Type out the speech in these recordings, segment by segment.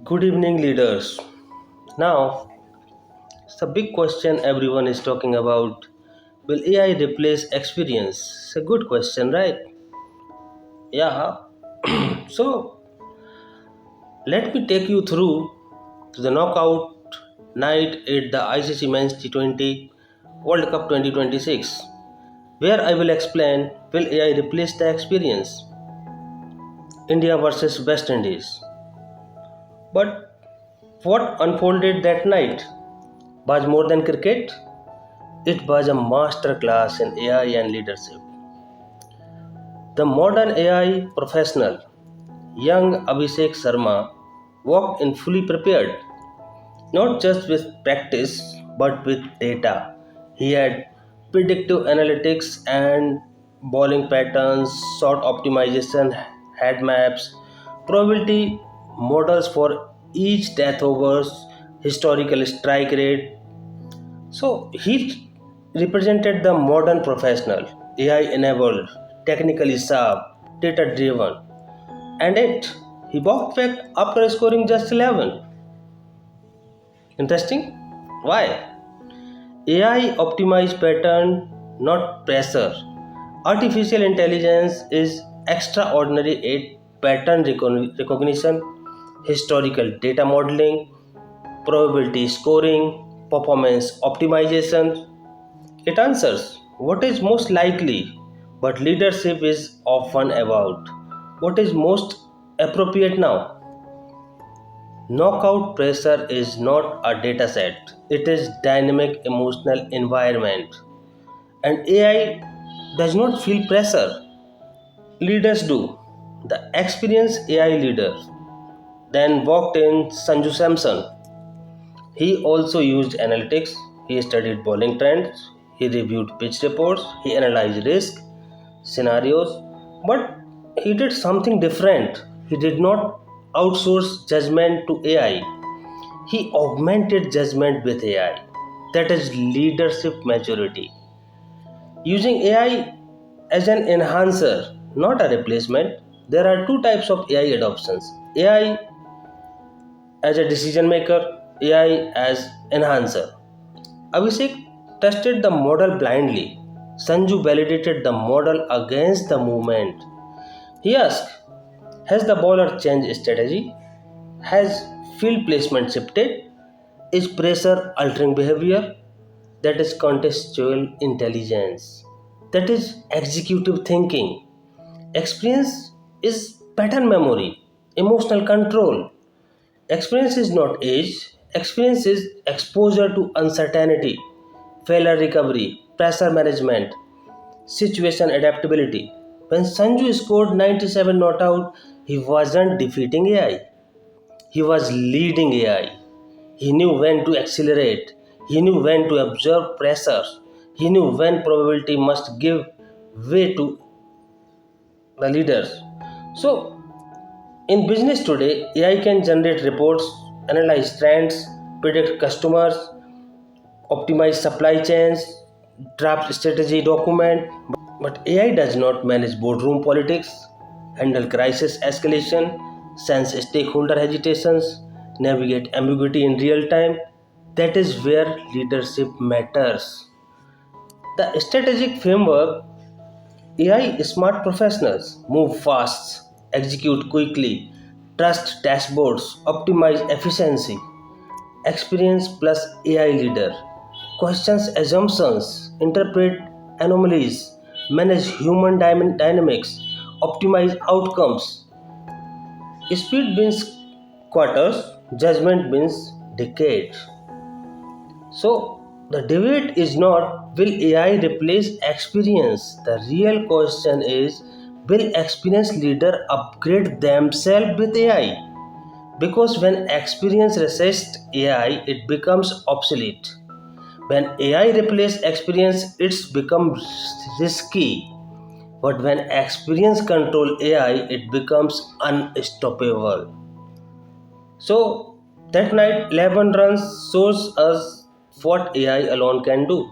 Good evening, leaders. Now, it's a big question everyone is talking about. Will AI replace experience? It's a good question, right? Yeah. So, let me take you through to the knockout night at the ICC Men's T20 World Cup 2026, where I will explain will AI replace the experience? India versus West Indies. But what unfolded that night was more than cricket. It was a master class in AI and leadership. The modern AI professional, young Abhishek Sharma, walked in fully prepared, not just with practice but with data. He had predictive analytics and bowling patterns, shot optimization, head maps, probability models for each death overs, historical strike rate. So he represented the modern professional, AI enabled, technically sharp, data driven, and yet he walked back after scoring just 11. Interesting? Why? AI optimized pattern, not pressure. Artificial intelligence is extraordinary at pattern recognition, historical data modeling, probability scoring, performance optimization. It answers what is most likely, but leadership is often about what is most appropriate now. Knockout pressure is not a data set, it is dynamic emotional environment. And AI does not feel pressure. Leaders do. The experienced AI leader then walked in Sanju Samson. He also used analytics. He studied bowling trends. He reviewed pitch reports. He analyzed risk scenarios. But he did something different. He did not outsource judgment to AI. He augmented judgment with AI. That is leadership maturity. Using AI as an enhancer, not a replacement. There are two types of AI adoptions: AI as a decision maker, AI as enhancer. Abhishek tested the model blindly. Sanju validated the model against the movement. He asked, has the bowler changed strategy? Has field placement shifted? Is pressure altering behavior? That is contextual intelligence. That is executive thinking. Experience is pattern memory, emotional control. Experience is not age, experience is exposure to uncertainty, failure recovery, pressure management, situation adaptability. When Sanju scored 97 not out, he wasn't defeating AI, he was leading AI. He knew when to accelerate, he knew when to absorb pressure, he knew when probability must give way to the leaders. So, in business today, AI can generate reports, analyze trends, predict customers, optimize supply chains, draft strategy document. But AI does not manage boardroom politics, handle crisis escalation, sense stakeholder hesitations, navigate ambiguity in real time. That is where leadership matters. The strategic framework: AI smart professionals move fast, execute quickly, trust dashboards, optimize efficiency. Experience plus AI leader questions assumptions, interpret anomalies, manage human dynamics, optimize outcomes. Speed wins quarters, judgment wins decades. So the debate is not will AI replace experience? The real question is will experienced leader upgrade themselves with AI? Because when experience resists AI, it becomes obsolete. When AI replaces experience, it's become risky. But when experience control AI, it becomes unstoppable. So that night, 11 runs shows us what AI alone can do.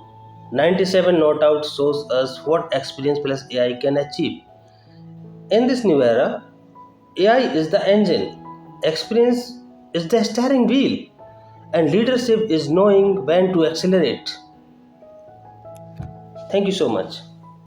97 not out shows us what experience plus AI can achieve. In this new era, AI is the engine. Experience is the steering wheel, and leadership is knowing when to accelerate. Thank you so much.